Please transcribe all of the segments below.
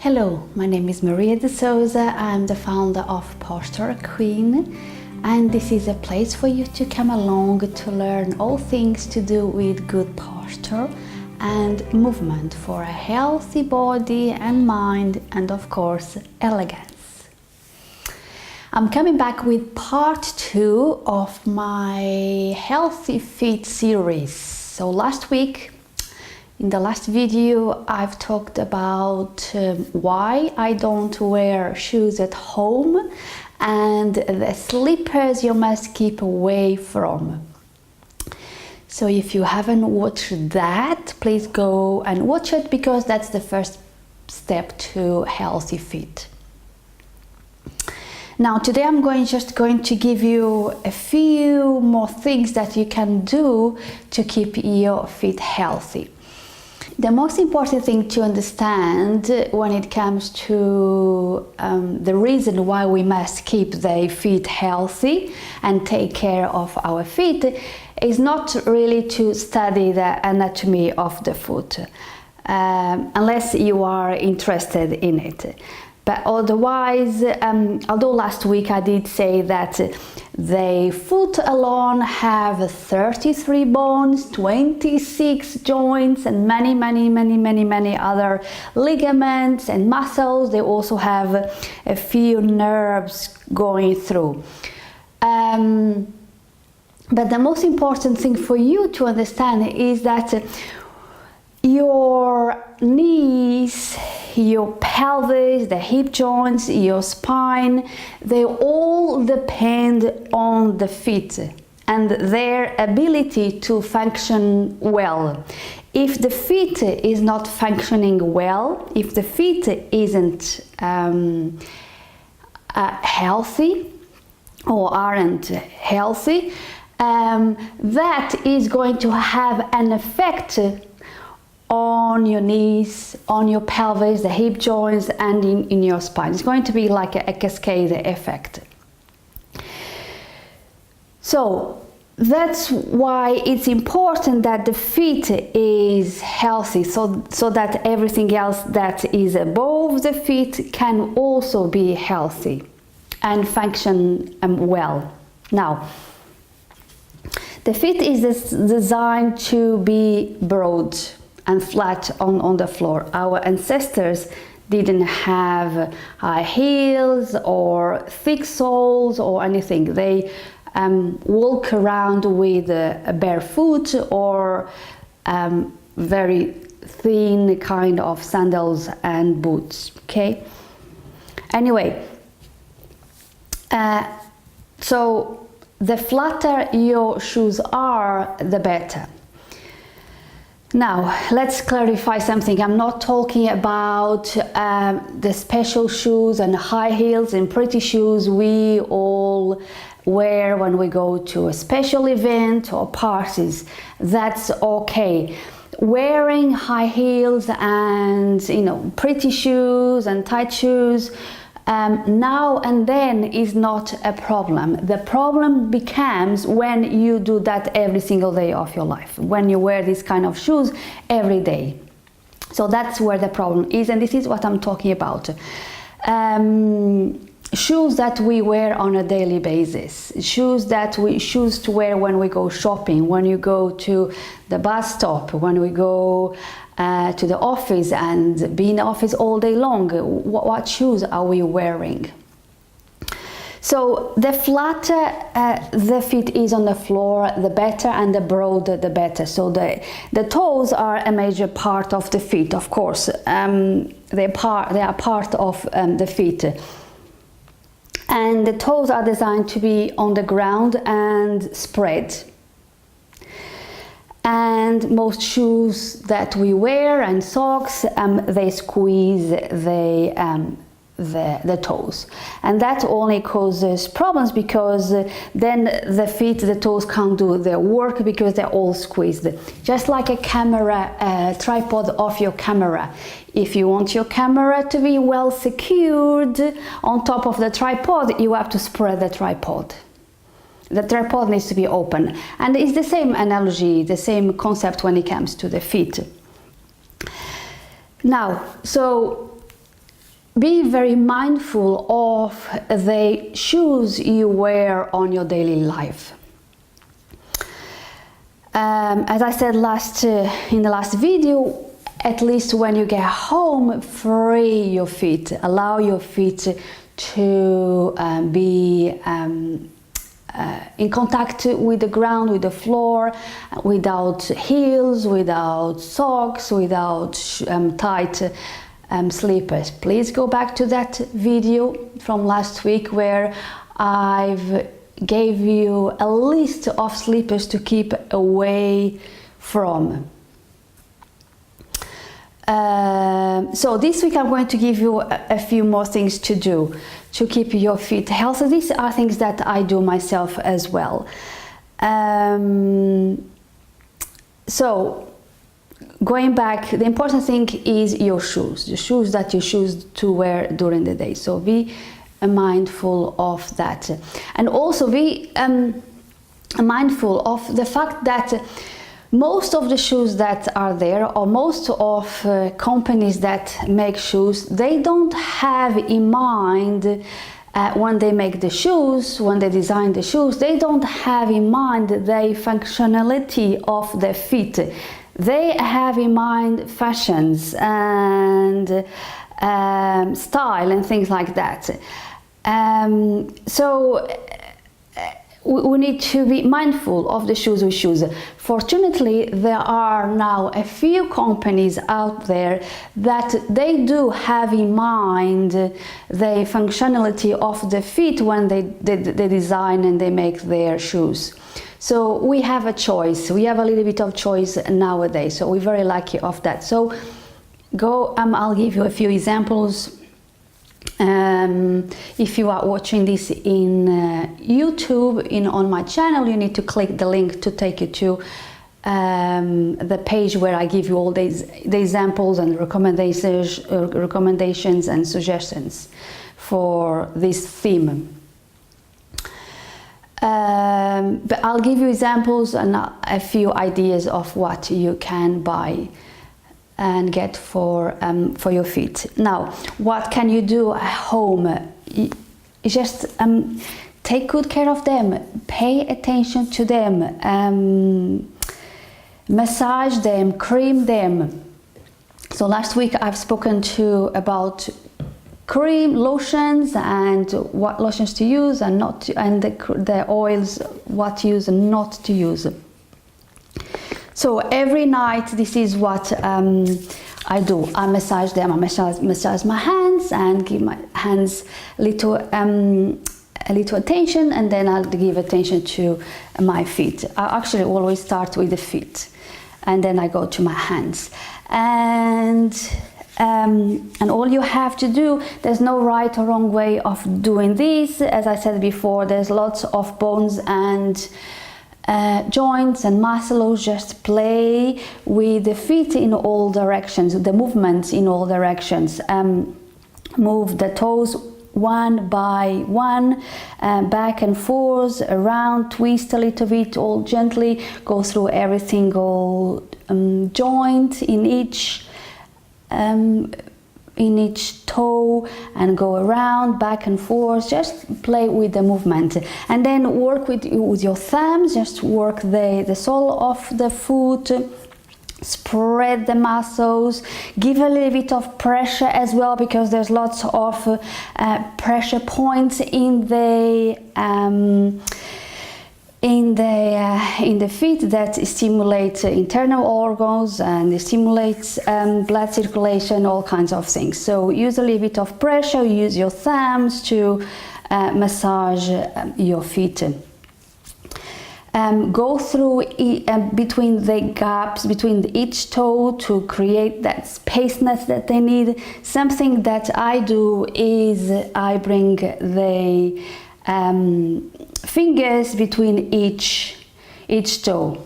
Hello, my name is Maria de Souza. I'm the founder of Posture Queen, and this is a place for you to come along to learn all things to do with good posture and movement for a healthy body and mind, and of course elegance. I'm coming back with part 2 of my Healthy Feet series. So last week, in the last video, I've talked about why I don't wear shoes at home and the slippers you must keep away from. So if you haven't watched that, please go and watch it, because that's the first step to healthy feet. Now today I'm just going to give you a few more things that you can do to keep your feet healthy. The most important thing to understand when it comes to the reason why we must keep the feet healthy and take care of our feet is not really to study the anatomy of the foot, unless you are interested in it. But otherwise, although last week I did say that the foot alone have 33 bones, 26 joints, and many other ligaments and muscles. They also have a few nerves going through. But the most important thing for you to understand is that your knees, your pelvis, the hip joints, your spine, they all depend on the feet and their ability to function well. If the feet is not functioning well, if the feet isn't healthy or aren't healthy, that is going to have an effect on your knees, on your pelvis, the hip joints, and in your spine. It's going to be like a cascade effect. So that's why it's important that the feet is healthy, so that everything else that is above the feet can also be healthy and function well. Now, the feet is designed to be broad and flat on the floor. Our ancestors didn't have high heels or thick soles or anything. They walk around with a barefoot or very thin kind of sandals and boots. Okay. Anyway, so the flatter your shoes are, the better. Now, let's clarify something. I'm not talking about the special shoes and high heels and pretty shoes we all wear when we go to a special event or parties. That's okay. Wearing high heels and, pretty shoes and tight shoes now and then is not a problem. The problem becomes when you do that every single day of your life, when you wear these kind of shoes every day. So that's where the problem is, and this is what I'm talking about. Shoes that we wear on a daily basis, shoes that we choose to wear when we go shopping, when you go to the bus stop, when we go to the office and be in the office all day long. What shoes are we wearing? So the flatter the feet is on the floor, the better, and the broader the better. So the toes are a major part of the feet, of course. They are part of the feet. And the toes are designed to be on the ground and spread. And most shoes that we wear and socks, they squeeze the toes, and that only causes problems, because then the toes can't do their work because they're all squeezed. Just like a camera tripod of your camera. If you want your camera to be well secured on top of the tripod, you have to spread the tripod. The tripod needs to be open, and it's the same analogy, the same concept when it comes to the feet. Now, so be very mindful of the shoes you wear on your daily life. As I said in the last video, at least when you get home, free your feet. Allow your feet to be in contact with the ground, with the floor, without heels, without socks, without tight slippers. Please go back to that video from last week where I've gave you a list of slippers to keep away from. So this week I'm going to give you a few more things to do to keep your feet healthy. These are things that I do myself as well. So going back, the important thing is your shoes, the shoes that you choose to wear during the day. So be mindful of that, and also be mindful of the fact that most of the shoes that are there, or most of companies that make shoes, they don't have in mind when they make the shoes, when they design the shoes, they don't have in mind the functionality of the feet. They have in mind fashions and style and things like that. So we need to be mindful of the shoes we choose. Fortunately, there are now a few companies out there that they do have in mind the functionality of the feet when they design and they make their shoes. So we have a choice, we have a little bit of choice nowadays, so we're very lucky of that. So I'll give you a few examples. If you are watching this in YouTube, on my channel, you need to click the link to take you to the page where I give you all the examples and recommendations and suggestions for this theme. But I'll give you examples and a few ideas of what you can buy and get for your feet. Now, what can you do at home? You just take good care of them, pay attention to them, massage them, cream them. So last week I've spoken about cream, lotions, and what lotions to use and not to, and the oils, what to use and not to use. So every night, this is what I do. I massage them. I massage my hands and give my hands a little attention, and then I'll give attention to my feet. I actually always start with the feet, and then I go to my hands. And all you have to do, there's no right or wrong way of doing this. As I said before, there's lots of bones and joints and muscles. Just play with the feet in all directions, the movements in all directions. Move the toes one by one, back and forth, around, twist a little bit, all gently, go through every single joint in each toe, and go around, back and forth. Just play with the movement, and then work with your thumbs. Just work the sole of the foot, spread the muscles, give a little bit of pressure as well, because there's lots of pressure points in the feet that stimulate internal organs and stimulates blood circulation, all kinds of things. So use a little bit of pressure, use your thumbs to massage your feet. Go through between the gaps between each toe to create that spaceness that they need. Something that I do is I bring the fingers between each toe,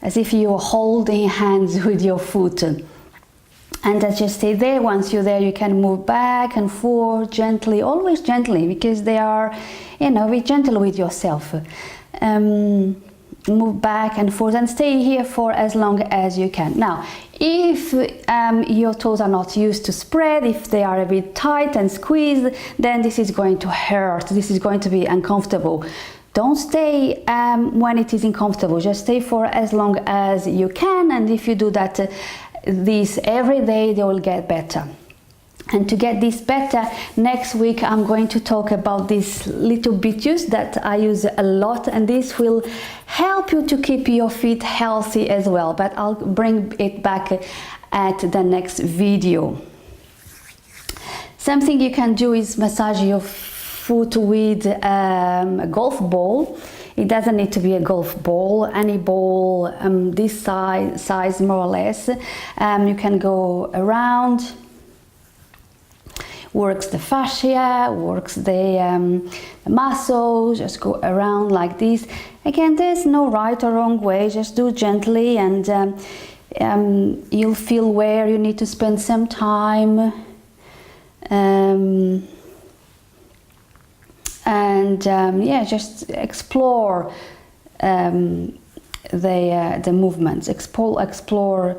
as if you're holding hands with your foot, and that just stay there. Once you're there, you can move back and forth gently, always gently, because they are, be gentle with yourself. Move back and forth and stay here for as long as you can. Now, If your toes are not used to spread, if they are a bit tight and squeezed, then this is going to hurt, this is going to be uncomfortable. Don't stay when it is uncomfortable, just stay for as long as you can, and if you do that this every day, they will get better. And to get this better, next week I'm going to talk about this little bitus that I use a lot, and this will help you to keep your feet healthy as well, but I'll bring it back at the next video. Something you can do is massage your foot with a golf ball. It doesn't need to be a golf ball, any ball this size more or less. You can go around, works the fascia, works the muscles, just go around like this. Again, there's no right or wrong way, just do gently, and you'll feel where you need to spend some time. Yeah, just explore the movements, explore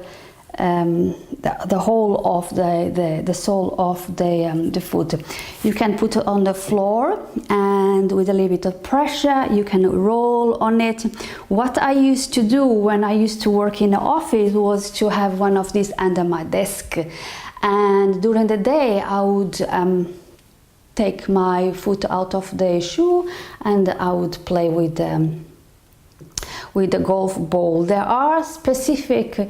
the whole of the sole of the foot. You can put it on the floor, and with a little bit of pressure you can roll on it. What I used to do when I used to work in the office was to have one of these under my desk, and during the day I would take my foot out of the shoe and I would play with the golf ball. There are specific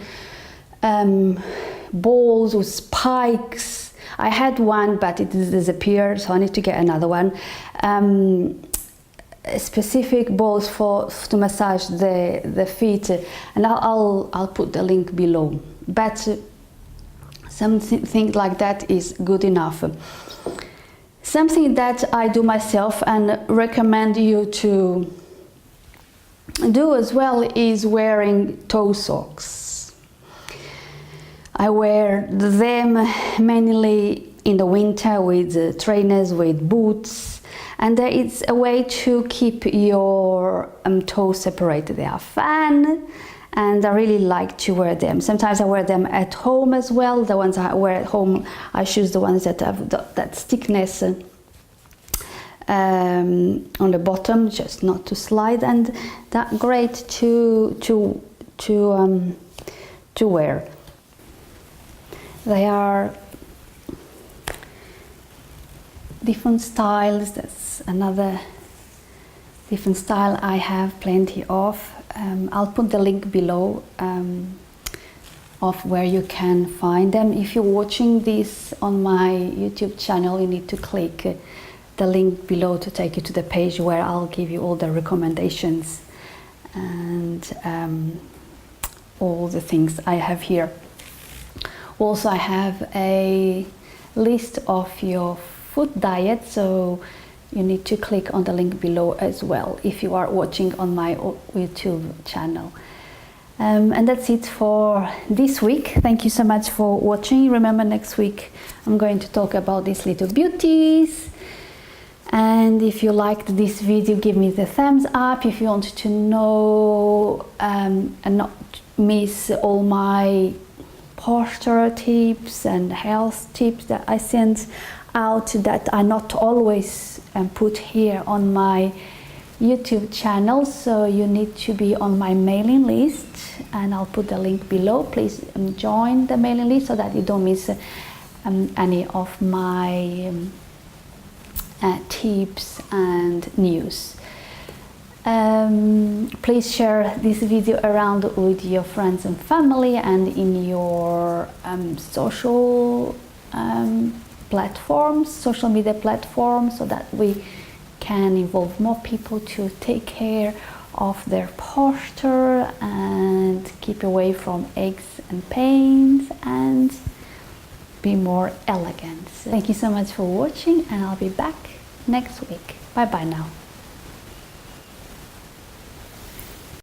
balls with spikes. I had one, but it disappeared, so I need to get another one. Specific balls to massage the feet, and I'll put the link below. But something like that is good enough. Something that I do myself and recommend you to do as well is wearing toe socks. I wear them mainly in the winter with trainers, with boots, and it's a way to keep your toes separated. They are fun, and I really like to wear them. Sometimes I wear them at home as well. The ones I wear at home, I choose the ones that have that thickness on the bottom, just not to slide, and that's great to wear. They are different styles. That's another different style I have plenty of. I'll put the link below of where you can find them. If you're watching this on my YouTube channel, you need to click the link below to take you to the page where I'll give you all the recommendations and all the things I have here. Also, I have a list of your food diet, so you need to click on the link below as well if you are watching on my YouTube channel. And that's it for this week. Thank you so much for watching. Remember, next week I'm going to talk about these little beauties. And if you liked this video, give me the thumbs up. If you want to know and not miss all my posture tips and health tips that I send out, that are not always put here on my YouTube channel, so you need to be on my mailing list, and I'll put the link below. Please join the mailing list so that you don't miss any of my tips and news. Please share this video around with your friends and family and in your social platforms, social media platforms, so that we can involve more people to take care of their posture and keep away from aches and pains and be more elegant. Thank you so much for watching, and I'll be back next week. Bye bye now.